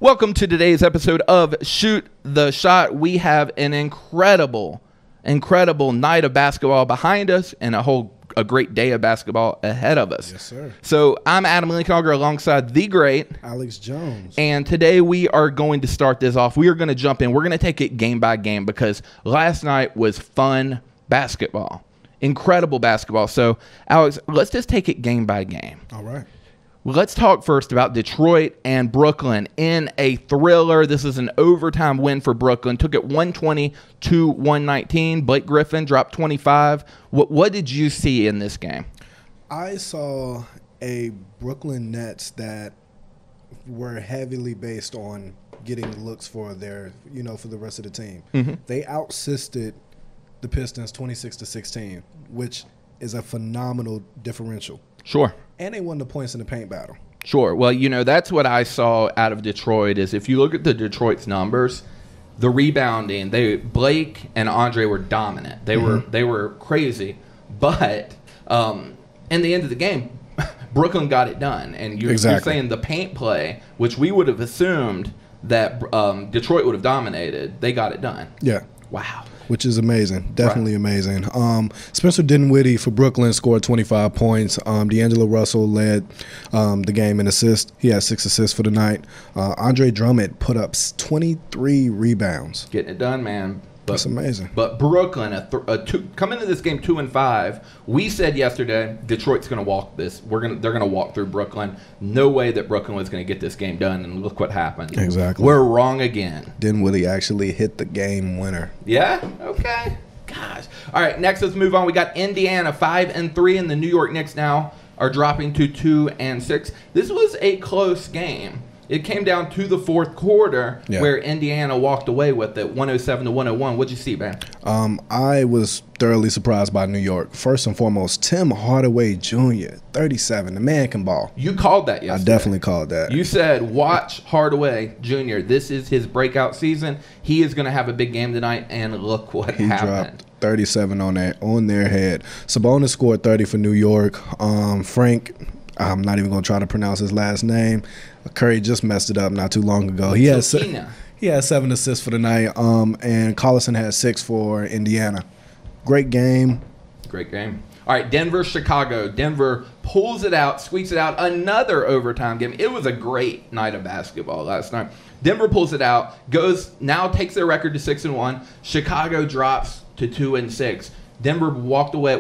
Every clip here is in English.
Welcome to today's episode of Shoot the Shot. We have an incredible night of basketball behind us and a great day of basketball ahead of us. Yes, sir. So I'm Adam Linkenauger alongside the great Alex Jones. And today we are going to start this off. We are going to jump in. We're going to take it game by game because last night was fun basketball. Incredible basketball. So, Alex, let's just take it game by game. All right. Let's talk first about Detroit and Brooklyn in a thriller. This is an overtime win for Brooklyn. Took it 120 to 119. Blake Griffin dropped 25. What did you see in this game? I saw a Brooklyn Nets that were heavily based on getting looks for their, for the rest of the team. Mm-hmm. They outsisted the Pistons 26-16, which is a phenomenal differential. Sure. And they won the points in the paint battle. Sure. Well, that's what I saw out of Detroit is if you look at the Detroit's numbers, the rebounding, Blake and Andre were dominant. They were crazy. But in the end of the game, Brooklyn got it done. And you're saying the paint play, which we would have assumed that Detroit would have dominated, they got it done. Yeah. Wow. Which is amazing. Definitely amazing. Spencer Dinwiddie for Brooklyn scored 25 points. D'Angelo Russell led the game in assists. He had 6 assists for the night. Andre Drummond put up 23 rebounds. Getting it done, man. That's amazing. But Brooklyn, coming into this game 2-5, we said yesterday Detroit's going to walk this. They're going to walk through Brooklyn. No way that Brooklyn was going to get this game done, and look what happened. Exactly. We're wrong again. Dinwiddie actually hit the game winner. Yeah. Okay. Gosh. All right. Next, let's move on. We got Indiana 5-3, and the New York Knicks now are dropping to 2-6. This was a close game. It came down to the fourth quarter where Indiana walked away with it, 107-101. What'd you see, man? I was thoroughly surprised by New York. First and foremost, Tim Hardaway Jr., 37. The man can ball. You called that yesterday. I definitely called that. You said, watch Hardaway Jr. This is his breakout season. He is going to have a big game tonight, and look what happened. He dropped 37 on their head. Sabonis scored 30 for New York. Frank, I'm not even going to try to pronounce his last name. Curry just messed it up not too long ago. He had 7 assists for the night, and Collison had 6 for Indiana. Great game. Great game. All right, Denver, Chicago. Denver pulls it out, squeaks it out. Another overtime game. It was a great night of basketball last night. Denver pulls it out, takes their record to 6-1. Chicago drops to 2-6. Denver walked away,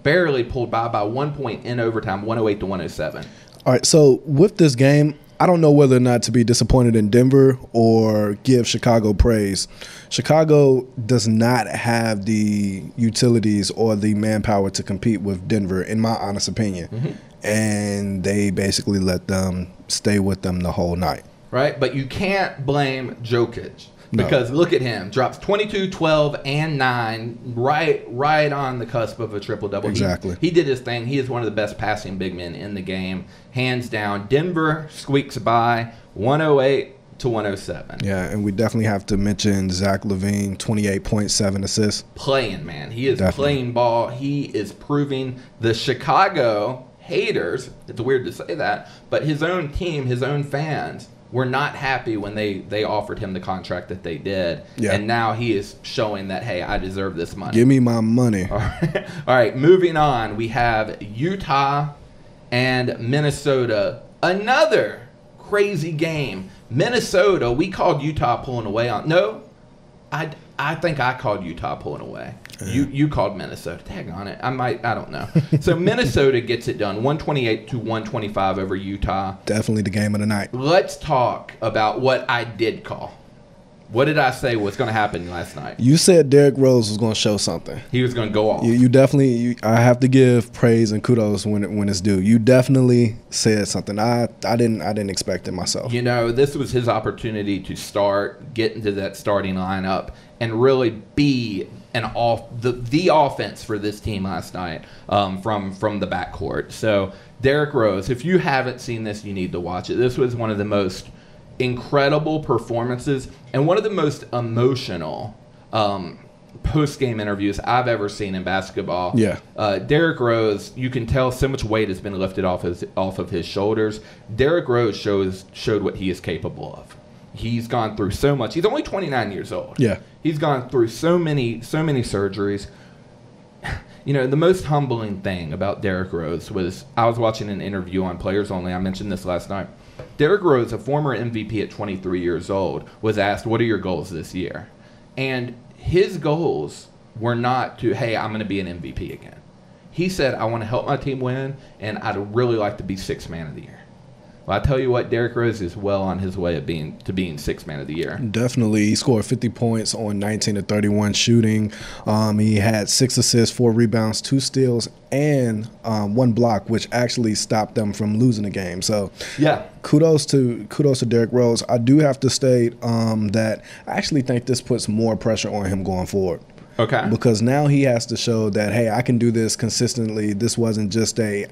barely pulled by 1 point in overtime, 108-107. All right, so with this game, I don't know whether or not to be disappointed in Denver or give Chicago praise. Chicago does not have the utilities or the manpower to compete with Denver, in my honest opinion. Mm-hmm. And they basically let them stay with them the whole night. Right, but you can't blame Jokic. Because look at him, drops 22, 12, and 9, right on the cusp of a triple-double. Exactly. He did his thing. He is one of the best passing big men in the game, hands down. Denver squeaks by 108-107. Yeah, and we definitely have to mention Zach LaVine, 28.7 assists. Playing, man. He is playing ball. He is proving the Chicago haters, it's weird to say that, but his own team, his own fans, were not happy when they offered him the contract that they did. Yeah. And now he is showing that, hey, I deserve this money. Give me my money. All right, moving on. We have Utah and Minnesota. Another crazy game. Minnesota, we called Utah pulling away on. No, I think I called Utah pulling away. You called Minnesota. Tag on it. I don't know. So Minnesota gets it done, 128-125 over Utah. Definitely the game of the night. Let's talk about what I did call. What did I say was going to happen last night? You said Derrick Rose was going to show something. He was going to go off. You definitely. I have to give praise and kudos when it's due. You definitely said something. I didn't expect it myself. This was his opportunity to get into that starting lineup and really be the offense for this team last night from the backcourt. So Derrick Rose, if you haven't seen this, you need to watch it. This was one of the most incredible performances and one of the most emotional post-game interviews I've ever seen in basketball. Yeah. Derrick Rose, you can tell so much weight has been lifted off of his shoulders. Derrick Rose showed what he is capable of. He's gone through so much. He's only 29 years old. Yeah. He's gone through so many surgeries. You know, the most humbling thing about Derrick Rose was I was watching an interview on Players Only. I mentioned this last night. Derrick Rose, a former MVP at 23 years old, was asked, "What are your goals this year?" And his goals were not to, hey, I'm going to be an MVP again. He said, I want to help my team win, and I'd really like to be Sixth Man of the Year. Well, I tell you what, Derrick Rose is well on his way of being Sixth Man of the Year. Definitely. He scored 50 points on 19 of 31 shooting. He had 6 assists, 4 rebounds, 2 steals, and 1 block, which actually stopped them from losing the game. So, yeah, kudos to Derrick Rose. I do have to state that I actually think this puts more pressure on him going forward. Okay. Because now he has to show that, hey, I can do this consistently. This wasn't just a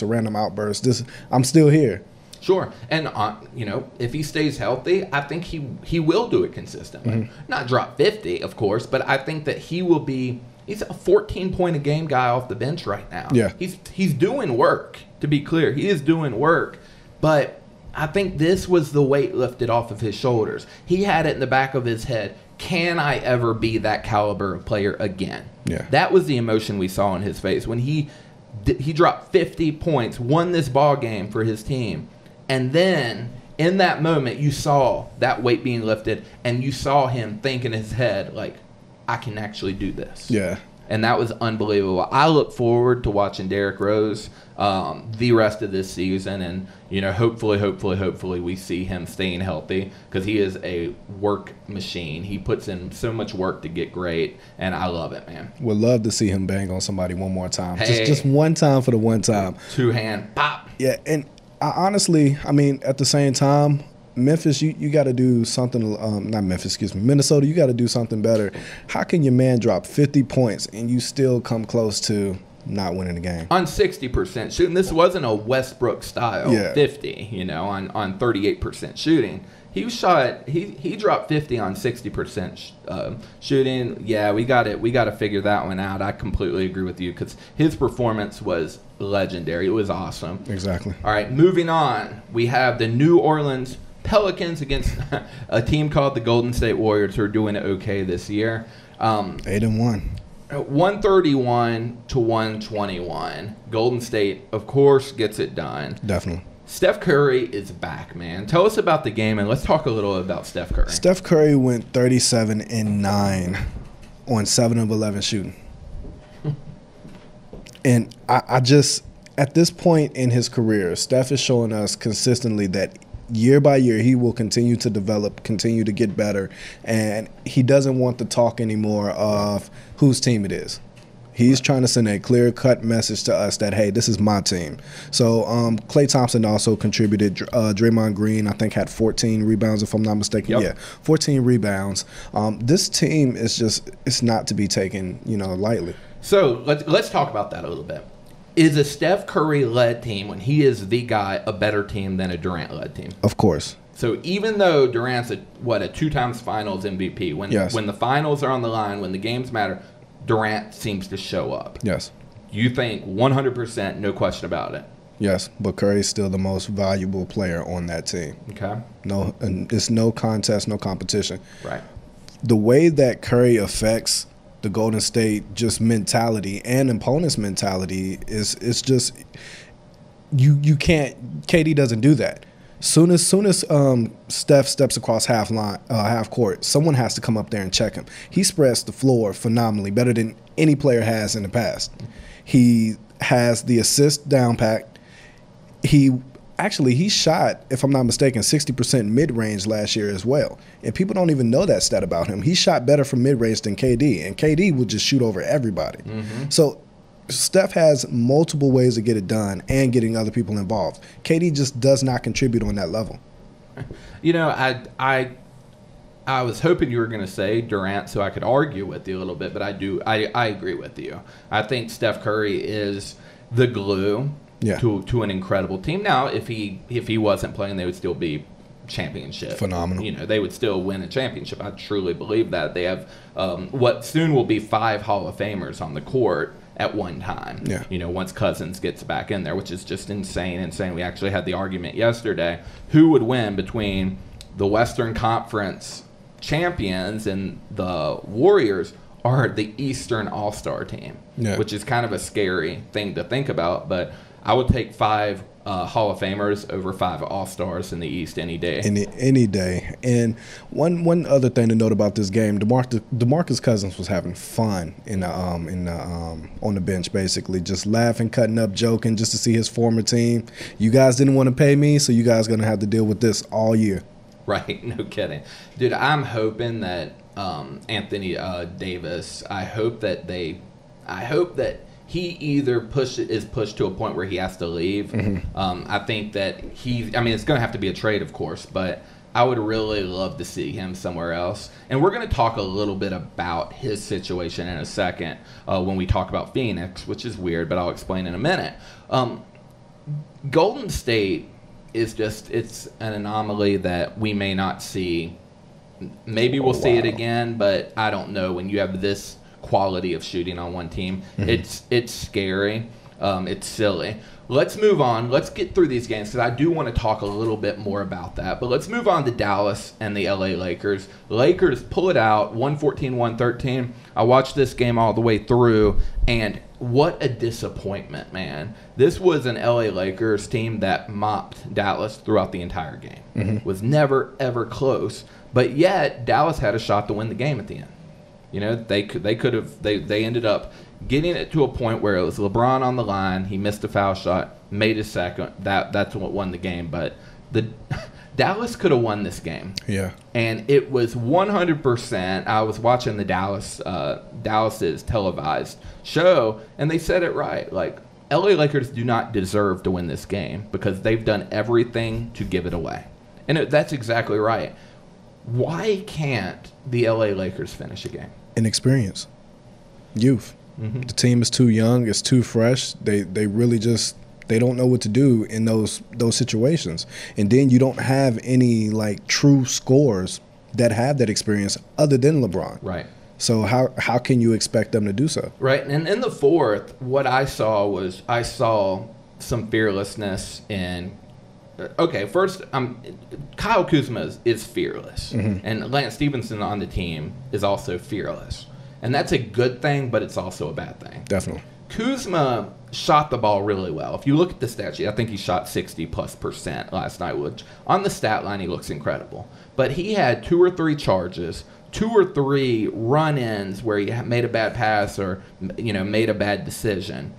random outburst. I'm still here. Sure. And, you know, if he stays healthy, I think he will do it consistently. Mm-hmm. Not drop 50, of course, but I think that he will be – he's a 14-point-a-game guy off the bench right now. Yeah. He's doing work, to be clear. He is doing work. But I think this was the weight lifted off of his shoulders. He had it in the back of his head. Can I ever be that caliber of player again? Yeah. That was the emotion we saw in his face when he dropped 50 points, won this ball game for his team. And then, in that moment, you saw that weight being lifted, and you saw him think in his head, like, I can actually do this. Yeah. And that was unbelievable. I look forward to watching Derrick Rose the rest of this season. And, you know, hopefully we see him staying healthy because he is a work machine. He puts in so much work to get great, and I love it, man. Would love to see him bang on somebody one more time. Hey. Just one time for the one time. Two-hand pop. Yeah, and honestly, I mean, at the same time, Memphis, you got to do something. Not Memphis, excuse me. Minnesota, you got to do something better. How can your man drop 50 points and you still come close to not winning the game? On 60% shooting. This wasn't a Westbrook-style 50, you know, on 38% shooting. He dropped 50 on 60% shooting. Yeah, we got to figure that one out. I completely agree with you because his performance was legendary. It was awesome. Exactly. All right, moving on. We have the New Orleans Pelicans against a team called the Golden State Warriors who are doing okay this year. 8-1. 131 to 121. Golden State, of course, gets it done. Definitely. Steph Curry is back, man. Tell us about the game, and let's talk a little about Steph Curry. Steph Curry went 37-9 on 7 of 11 shooting. And I just, at this point in his career, Steph is showing us consistently that year by year he will continue to develop, continue to get better, and he doesn't want to talk anymore of whose team it is. He's trying to send a clear-cut message to us that, hey, this is my team. So Klay Thompson also contributed. Draymond Green, I think, had 14 rebounds, if I'm not mistaken. Yep. Yeah, 14 rebounds. This team is just, it's not to be taken, lightly. So let's talk about that a little bit. Is a Steph Curry-led team, when he is the guy, a better team than a Durant-led team? Of course. So even though Durant's a 2-time Finals MVP, when the finals are on the line, when the games matter, Durant seems to show up. Yes. You think 100%, no question about it. Yes, but Curry's still the most valuable player on that team. Okay. No, and it's no contest, no competition. Right. The way that Curry affects the Golden State just mentality and opponents' mentality is just you can't. KD doesn't do that. Soon as Steph steps across half court, someone has to come up there and check him. He spreads the floor phenomenally, better than any player has in the past. He has the assist down packed. He shot, if I'm not mistaken, 60% mid-range last year as well. And people don't even know that stat about him. He shot better from mid-range than KD, and KD would just shoot over everybody. Mm-hmm. So Steph has multiple ways to get it done and getting other people involved. KD just does not contribute on that level. You know, I was hoping you were going to say Durant so I could argue with you a little bit, but I agree with you. I think Steph Curry is the glue to an incredible team. Now, if he wasn't playing, they would still be championship. Phenomenal. You know, they would still win a championship. I truly believe that. They have what soon will be 5 Hall of Famers on the court at one time. Yeah. You know, once Cousins gets back in there, which is just insane. We actually had the argument yesterday. Who would win between the Western Conference champions and the Warriors or the Eastern All-Star team? Yeah. Which is kind of a scary thing to think about, but I would take 5 Hall of Famers over 5 All-Stars in the East any day. Any day. And one other thing to note about this game, DeMarcus Cousins was having fun on the bench, basically just laughing, cutting up, joking, just to see his former team. You guys didn't want to pay me, so you guys are gonna have to deal with this all year. Right, no kidding, dude. I'm hoping that Anthony Davis. I hope that he either is pushed to a point where he has to leave. I think that it's going to have to be a trade, of course, but I would really love to see him somewhere else. And we're going to talk a little bit about his situation in a second when we talk about Phoenix, which is weird, but I'll explain in a minute. Golden State is it's an anomaly that we may not see. Maybe we'll see it again, but I don't know. When you have this quality of shooting on one team, it's scary. It's silly. Let's move on. Let's get through these games because I do want to talk a little bit more about that. But let's move on to Dallas and the LA Lakers. Lakers pull it out 114-113. I watched this game all the way through, and what a disappointment, man. This was an LA Lakers team that mopped Dallas throughout the entire game. Was never, ever close. But yet, Dallas had a shot to win the game at the end. You know, they ended up getting it to a point where it was LeBron on the line. He missed a foul shot, made a second. That's what won the game. But Dallas could have won this game. Yeah. And it was 100%. I was watching the Dallas's televised show, and they said it right. Like, LA Lakers do not deserve to win this game because they've done everything to give it away. And that's exactly right. Why can't the LA Lakers finish a game? Inexperience. Youth. The team is too young. It's too fresh. They really just they don't know what to do in those situations. And then you don't have any like true scorers that have that experience other than LeBron. Right. So how can you expect them to do so? Right. And in the fourth, what I saw some fearlessness in. Okay, first, Kyle Kuzma is fearless, and Lance Stevenson on the team is also fearless, and that's a good thing, but it's also a bad thing. Definitely. Kuzma shot the ball really well. If you look at the stat sheet, I think he shot 60+% last night, which on the stat line he looks incredible. But he had 2 or 3 charges, 2 or 3 run-ins where he made a bad pass or made a bad decision.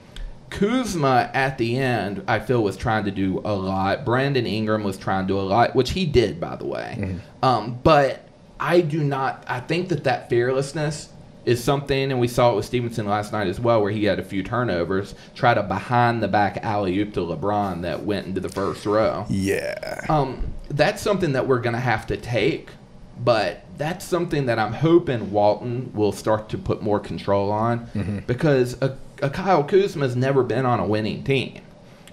Kuzma at the end, I feel, was trying to do a lot. Brandon Ingram was trying to do a lot, which he did, by the way. But I think that fearlessness is something, and we saw it with Stevenson last night as well, where he had a few turnovers, tried a behind-the-back alley-oop to LeBron that went into the first row. Yeah. That's something that we're going to have to take, but that's something that I'm hoping Walton will start to put more control on because Kyle Kuzma's never been on a winning team.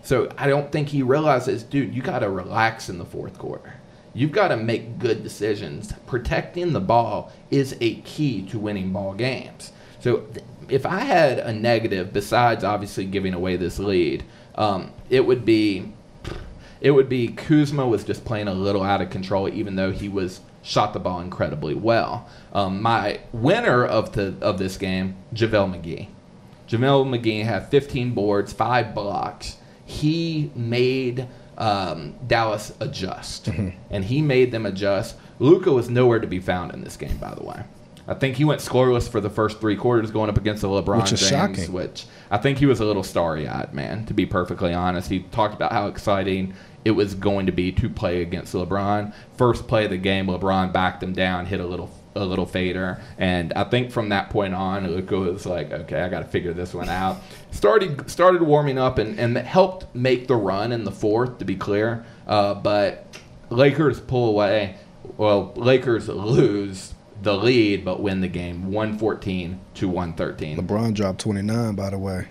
So I don't think he realizes, dude, you got to relax in the fourth quarter. You've got to make good decisions. Protecting the ball is a key to winning ball games. So if I had a negative, besides obviously giving away this lead, it would be Kuzma was just playing a little out of control, even though he shot the ball incredibly well. My winner of this game, JaVale McGee. JaVale McGee had 15 boards, 5 blocks. He made Dallas adjust, and he made them adjust. Luka was nowhere to be found in this game, by the way. I think he went scoreless for the first 3 quarters going up against the LeBron Which is James, shocking. which I think he was a little starry-eyed, man, to be perfectly honest. He talked about how exciting it was going to be to play against LeBron. First play of the game, LeBron backed him down, hit a little fader, and I think from that point on, Luka was like, okay, I got to figure this one out. Started warming up and helped make the run in the fourth, to be clear. But Lakers pull away. Well, Lakers lose the lead, but win the game 114-113. LeBron dropped 29, by the way.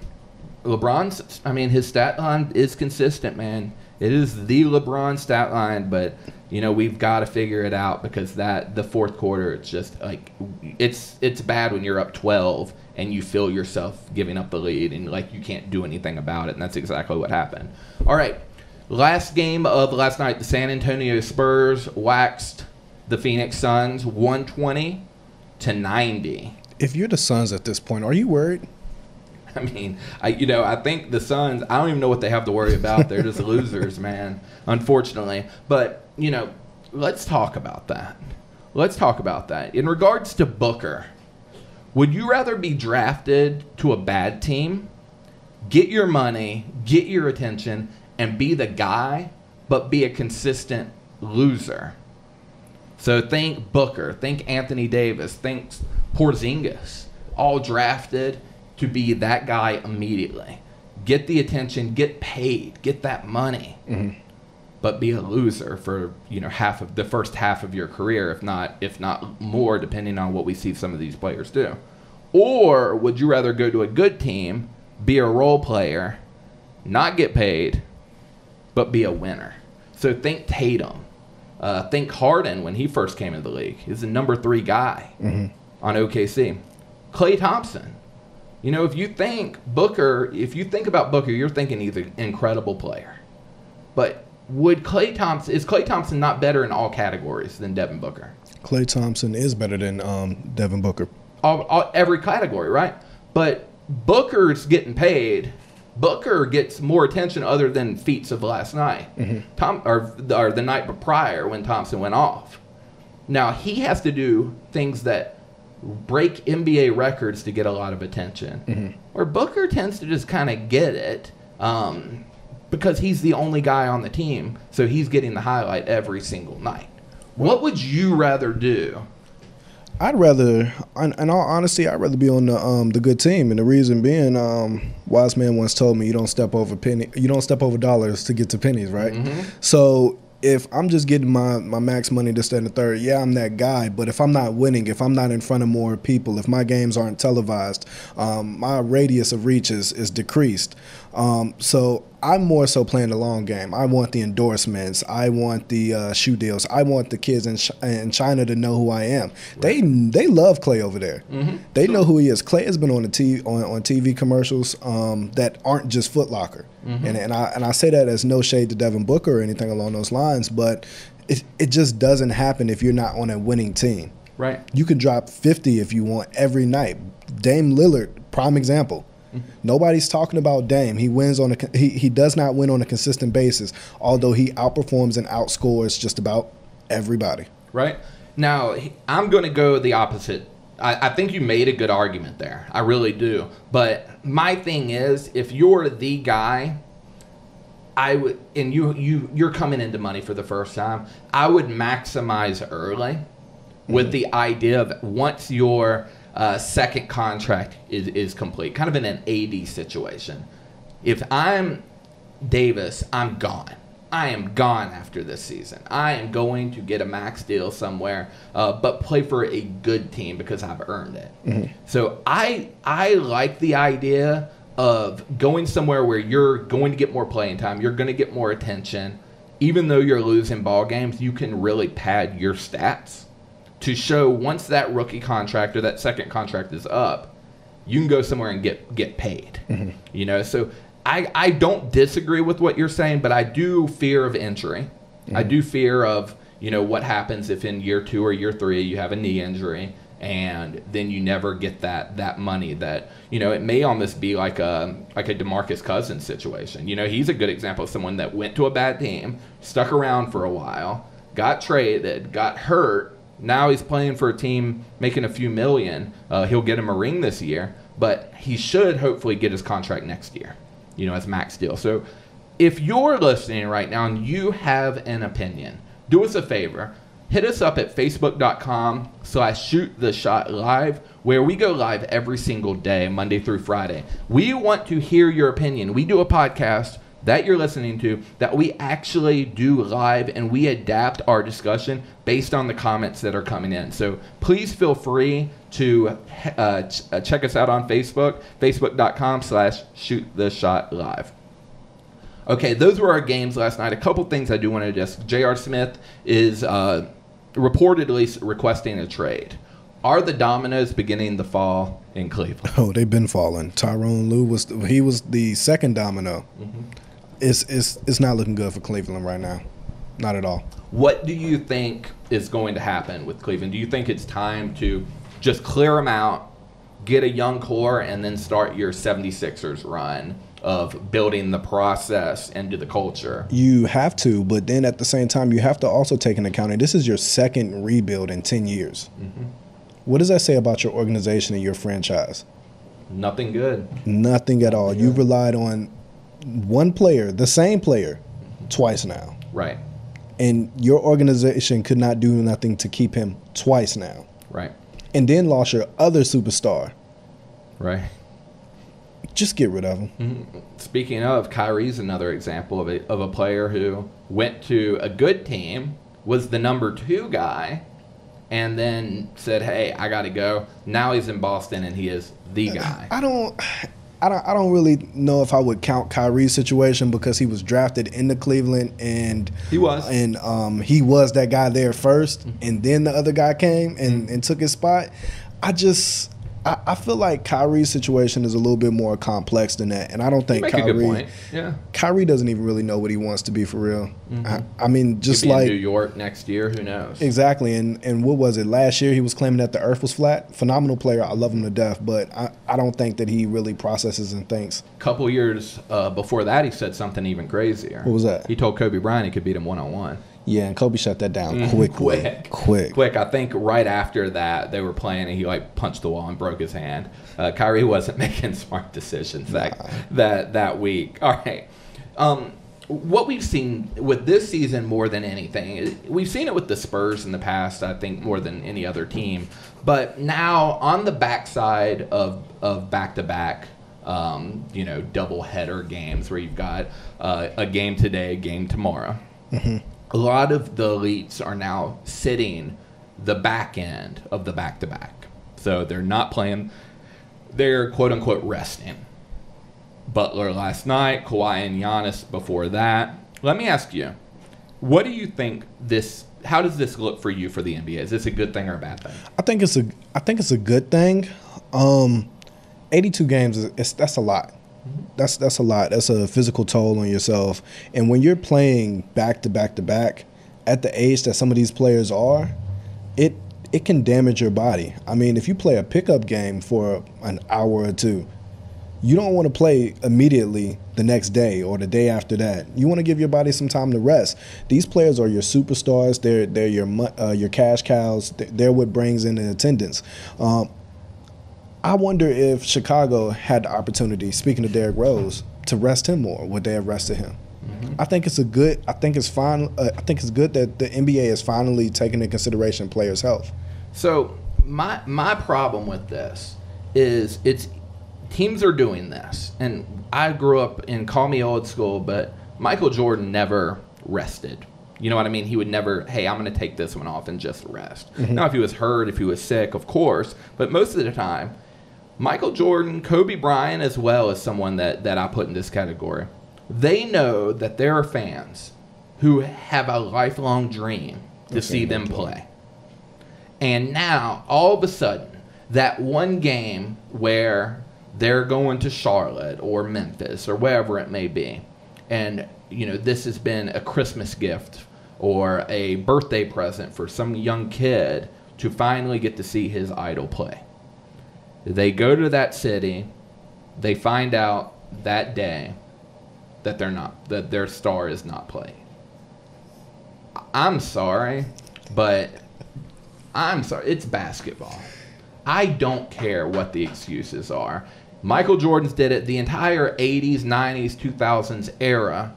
LeBron's, his stat line is consistent, man. It is the LeBron stat line, but we've got to figure it out because the fourth quarter, it's just like it's bad when you're up 12 and you feel yourself giving up the lead and like you can't do anything about it, and that's exactly what happened. All right, last game of last night, the San Antonio Spurs waxed the Phoenix Suns 120-90. If you're the Suns at this point, are you worried? I mean, I think the Suns, I don't even know what they have to worry about. They're just losers, man, unfortunately. But, let's talk about that. In regards to Booker, would you rather be drafted to a bad team, get your money, get your attention, and be the guy, but be a consistent loser? So think Booker, think Anthony Davis, think Porzingis, all drafted to be that guy immediately. Get the attention, get paid, get that money, but be a loser for half of the first half of your career, if not more, depending on what we see some of these players do. Or would you rather go to a good team, be a role player, not get paid, but be a winner? So think Tatum, think Harden when he first came into the league. He's the number 3 guy on OKC. Klay Thompson. If you think about Booker, you're thinking he's an incredible player. But is Klay Thompson not better in all categories than Devin Booker? Klay Thompson is better than Devin Booker. Every category, right? But Booker's getting paid. Booker gets more attention other than feats of last night. Or the night prior when Thompson went off. Now, he has to do things that break NBA records to get a lot of attention. Where Booker tends to just kind of get it because he's the only guy on the team, so he's getting the highlight every single night. What would you rather do? I'd rather, in all honesty, I'd rather be on the good team, and the reason being, wise man once told me, you don't step over dollars to get to pennies, right? So if I'm just getting my max money this, that, and the third, yeah, I'm that guy. But if I'm not winning, if I'm not in front of more people, if my games aren't televised, my radius of reach is decreased. So I'm more so playing the long game. I want the endorsements. I want the shoe deals. I want the kids in China to know who I am. Right. They love Klay over there. They know who he is. Klay has been on TV commercials that aren't just Foot Locker. And I say that as no shade to Devin Booker or anything along those lines, but it just doesn't happen if you're not on a winning team. Right. You can drop 50 if you want every night. Dame Lillard, prime example. Nobody's talking about Dame. He wins he does not win on a consistent basis, although he outperforms and outscores just about everybody. Right. Now, I'm going to go the opposite. I think you made a good argument there. I really do. But my thing is, if you're the guy, I would, and you're coming into money for the first time, I would maximize early with the idea of once your second contract is complete, kind of in an AD situation. If I'm Davis, I'm gone. I am gone after this season. I am going to get a max deal somewhere, but play for a good team because I've earned it. So I like the idea of going somewhere where you're going to get more playing time, you're going to get more attention. Even though you're losing ball games, you can really pad your stats to show once that rookie contract or that second contract is up, you can go somewhere and get paid. So I don't disagree with what you're saying, but I do fear of injury. I do fear of, what happens if in year 2 or year 3 you have a knee injury and then you never get that money that, it may almost be like a DeMarcus Cousins situation. He's a good example of someone that went to a bad team, stuck around for a while, got traded, got hurt. Now he's playing for a team making a few million. He'll get him a ring this year, but he should hopefully get his contract next year, as max deal. So if you're listening right now and you have an opinion, do us a favor. Hit us up at facebook.com/shoottheshotlive, where we go live every single day, Monday through Friday. We want to hear your opinion. We do a podcast that you're listening to that we actually do live, and we adapt our discussion based on the comments that are coming in. So please feel free to check us out on Facebook, facebook.com/shoottheshotlive. Okay, those were our games last night. A couple things I do want to address. J.R. Smith is reportedly requesting a trade. Are the dominoes beginning to fall in Cleveland? Oh, they've been falling. Tyronn Lue was the second domino. Mm-hmm. It's not looking good for Cleveland right now. Not at all. What do you think is going to happen with Cleveland? Do you think it's time to just clear them out, get a young core, and then start your 76ers run of building the process into the culture? You have to, but then at the same time, you have to also take into account, and this is your second rebuild in 10 years. Mm-hmm. What does that say about your organization and your franchise? Nothing good. Nothing at all. You've relied on one player, the same player, twice now. Right. And your organization could not do nothing to keep him twice now. Right. And then lost your other superstar. Right. Just get rid of him. Mm-hmm. Speaking of, Kyrie's another example of a player who went to a good team, was the number 2 guy, and then said, "Hey, I got to go." Now he's in Boston, and he is the guy. I don't really know if I would count Kyrie's situation because he was drafted into Cleveland and he was that guy there first, and then the other guy came and took his spot. I feel like Kyrie's situation is a little bit more complex than that, and I don't think Kyrie doesn't even really know what he wants to be for real. Mm-hmm. I mean, just like in New York next year, who knows? Exactly, and what was it last year? He was claiming that the Earth was flat. Phenomenal player, I love him to death, but I don't think that he really processes and thinks. A couple years before that, he said something even crazier. What was that? He told Kobe Bryant he could beat him 1-on-1. Yeah, and Kobe shut that down quick. I think right after that, they were playing, and he punched the wall and broke his hand. Kyrie wasn't making smart decisions that week. All right. What we've seen with this season more than anything, we've seen it with the Spurs in the past, I think, more than any other team. But now on the backside of back-to-back, double-header games where you've got a game today, a game tomorrow. Mm-hmm. A lot of the elites are now sitting the back end of the back-to-back. So they're not playing. They're, quote-unquote, resting. Butler last night, Kawhi and Giannis before that. Let me ask you, what do you think how does this look for you for the NBA? Is this a good thing or a bad thing? I think it's a good thing. 82 games, that's a lot. That's a lot. That's a physical toll on yourself. And when you're playing back to back to back at the age that some of these players are, it can damage your body. I mean, if you play a pickup game for an hour or two, you don't want to play immediately the next day or the day after that. You want to give your body some time to rest. These players are your superstars. They're your cash cows. They're what brings in the attendance. I wonder if Chicago had the opportunity, speaking of Derrick Rose, to rest him more. Would they have rested him? Mm-hmm. I think it's good that the NBA is finally taking into consideration players' health. So my problem with this is teams are doing this, and I grew up in, call me old school, but Michael Jordan never rested. You know what I mean? He would never, hey, I'm going to take this one off and just rest. Mm-hmm. Now, if he was hurt, if he was sick, of course, but most of the time, Michael Jordan, Kobe Bryant, as well as someone that I put in this category, they know that there are fans who have a lifelong dream to see them play. And now, all of a sudden, that one game where they're going to Charlotte or Memphis or wherever it may be, and this has been a Christmas gift or a birthday present for some young kid to finally get to see his idol play. They go to that city, they find out that day that their star is not playing. I'm sorry, it's basketball. I don't care what the excuses are. Michael Jordan's did it the entire 80s, 90s, 2000s era.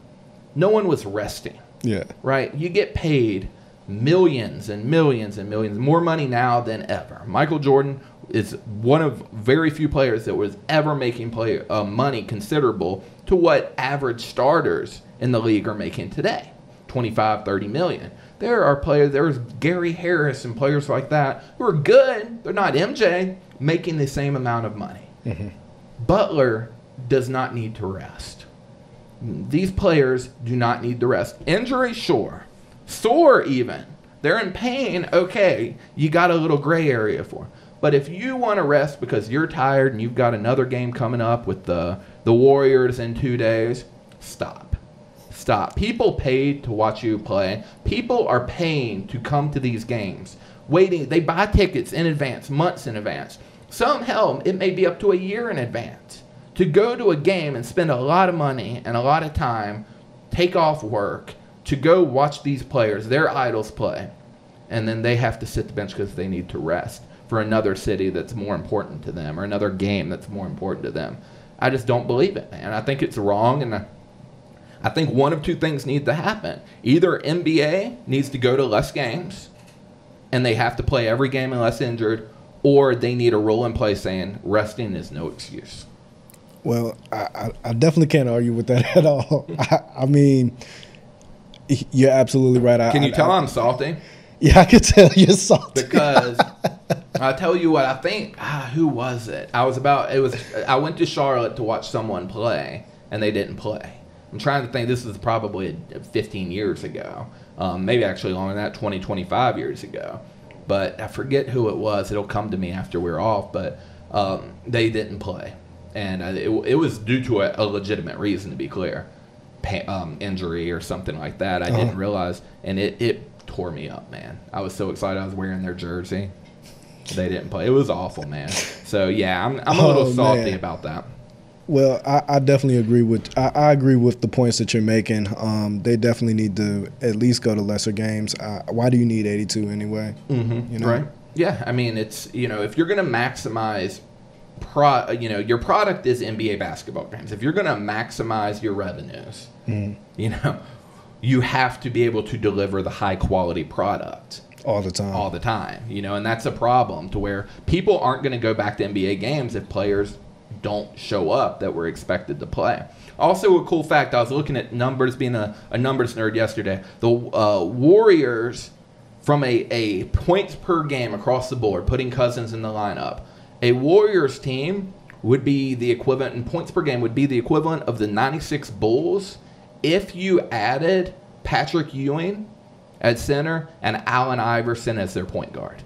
No one was resting. Yeah. Right? You get paid millions and millions and millions, more money now than ever. Michael Jordan is one of very few players that was ever making money considerable to what average starters in the league are making today, 25, 30 million. There are players, there's Gary Harris and players like that who are good. They're not MJ, making the same amount of money. Mm-hmm. Butler does not need to rest. These players do not need the rest. Injury, sure. Sore, even. They're in pain, okay. You got a little gray area for. But if you want to rest because you're tired and you've got another game coming up with the Warriors in 2 days, stop. Stop. People paid to watch you play. People are paying to come to these games. Waiting. They buy tickets in advance, months in advance. Some, hell, it may be up to a year in advance. To go to a game and spend a lot of money and a lot of time, take off work, to go watch these players, their idols play, and then they have to sit the bench because they need to rest for another city that's more important to them or another game that's more important to them. I just don't believe it, man. I think it's wrong, and I think one of two things need to happen. Either NBA needs to go to less games, and they have to play every game unless injured, or they need a rule in place saying resting is no excuse. Well, I definitely can't argue with that at all. I mean, you're absolutely right. Can you tell I'm salty? Yeah, I can tell you're salty. Because I'll tell you what I think. Who was it? I went to Charlotte to watch someone play, and they didn't play. I'm trying to think. This is probably 15 years ago. Maybe actually longer than that, 20, 25 years ago. But I forget who it was. It'll come to me after we're off. But they didn't play. And it was due to a legitimate reason, to be clear. Injury or something like that. I didn't realize. And it tore me up, man. I was so excited. I was wearing their jersey. They didn't play. It was awful, man. So, yeah, I'm a little salty about that. Well, I definitely agree with I agree with the points that you're making. They definitely need to at least go to lesser games. Why do you need 82 anyway? Mm-hmm. You know? Right. Yeah, I mean, it's, if you're going to maximize your product is NBA basketball games. If you're going to maximize your revenues, you have to be able to deliver the high quality product all the time. And that's a problem to where people aren't going to go back to NBA games if players don't show up that were expected to play. Also, a cool fact, I was looking at numbers, being a numbers nerd yesterday. The Warriors, from a points per game across the board, putting Cousins in the lineup, a Warriors team would be the equivalent, in points per game, would be the equivalent of the 96 Bulls if you added Patrick Ewing at center and Allen Iverson as their point guard.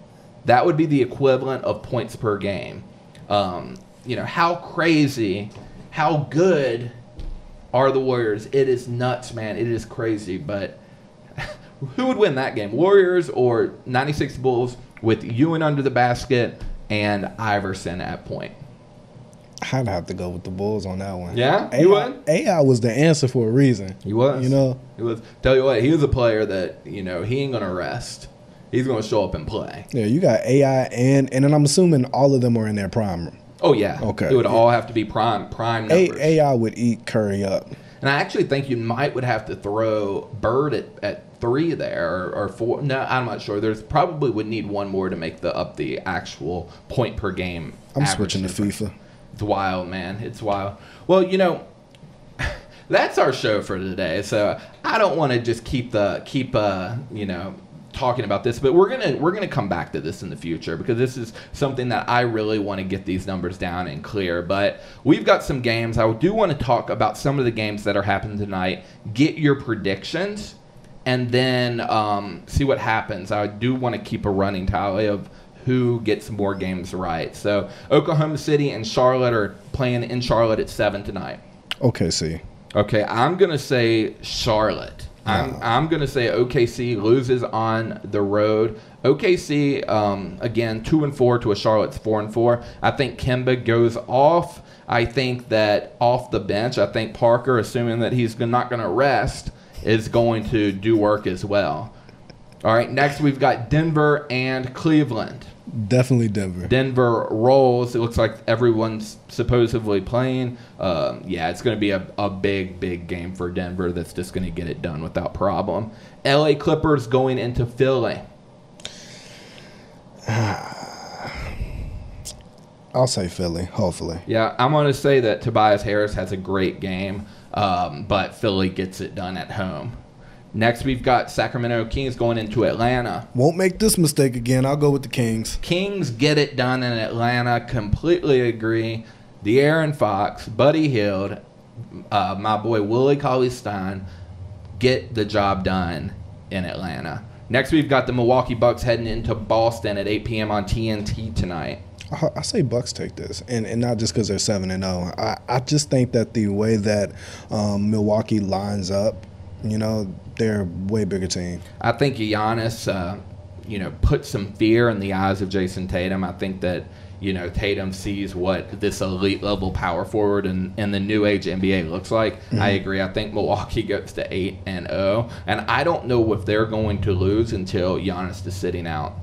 That would be the equivalent of points per game. How crazy, how good are the Warriors? It is nuts, man. It is crazy. But who would win that game? Warriors or 96 Bulls with Ewing under the basket and Iverson at point? I'd have to go with the Bulls on that one. Yeah? You would? AI was the answer for a reason. He was. He was. Tell you what, he was a player that, he ain't going to rest. He's going to show up and play. Yeah, you got AI and then I'm assuming all of them are in their prime. Oh, yeah. Okay. It would all have to be prime numbers. AI would eat Curry up. And I actually think you would have to throw Bird at 3 there or 4. No, I'm not sure. There's probably would need one more to make up the actual point per game. I'm switching to FIFA. It's wild, man. It's wild. Well, that's our show for today. So I don't want to just keep talking about this, but we're gonna come back to this in the future because this is something that I really want to get these numbers down and clear. But we've got some games. I do want to talk about some of the games that are happening tonight, get your predictions, and then see what happens. I do want to keep a running tally of who gets more games right. So Oklahoma City and Charlotte are playing in Charlotte at 7 tonight. OKC. Okay, I'm gonna say Charlotte. I'm going to say OKC loses on the road. OKC, again, 2-4 to a Charlotte's 4-4. I think Kemba goes off. I think that off the bench, I think Parker, assuming that he's not going to rest, is going to do work as well. All right, next we've got Denver and Cleveland. Definitely Denver. Denver rolls. It looks like everyone's supposedly playing. It's going to be a big, big game for Denver that's just going to get it done without problem. LA Clippers going into Philly. I'll say Philly, hopefully. Yeah, I'm going to say that Tobias Harris has a great game, but Philly gets it done at home. Next, we've got Sacramento Kings going into Atlanta. Won't make this mistake again. I'll go with the Kings. Kings get it done in Atlanta. Completely agree. De'Aaron Fox, Buddy Hield, my boy Willie Cauley-Stein get the job done in Atlanta. Next, we've got the Milwaukee Bucks heading into Boston at 8 p.m. on TNT tonight. I say Bucks take this, and not just because they're 7-0. I just think that the way that Milwaukee lines up, they're a way bigger team. I think Giannis, put some fear in the eyes of Jason Tatum. I think that, Tatum sees what this elite level power forward in the new age NBA looks like. Mm-hmm. I agree. I think Milwaukee goes to 8-0, and I don't know if they're going to lose until Giannis is sitting out.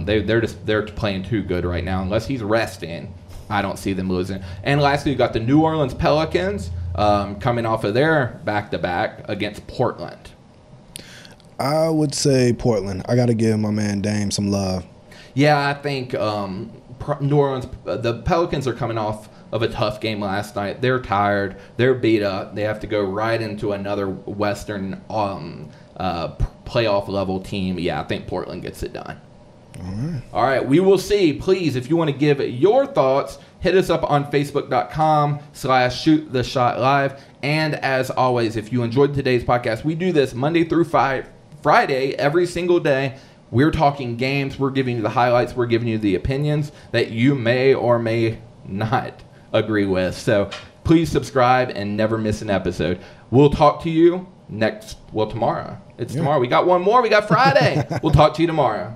They're playing too good right now. Unless he's resting, I don't see them losing. And lastly, you got the New Orleans Pelicans coming off of their back-to-back against Portland. I would say Portland. I got to give my man Dame some love. Yeah, I think New Orleans, the Pelicans are coming off of a tough game last night. They're tired. They're beat up. They have to go right into another Western playoff level team. Yeah, I think Portland gets it done. All right, we will see. Please, if you want to give your thoughts, hit us up on Facebook.com/ShootTheShotLive. And as always, if you enjoyed today's podcast, we do this Monday through Friday, every single day. We're talking games. We're giving you the highlights. We're giving you the opinions that you may or may not agree with. So please subscribe and never miss an episode. We'll talk to you tomorrow. Tomorrow. We got one more. We got Friday. We'll talk to you tomorrow.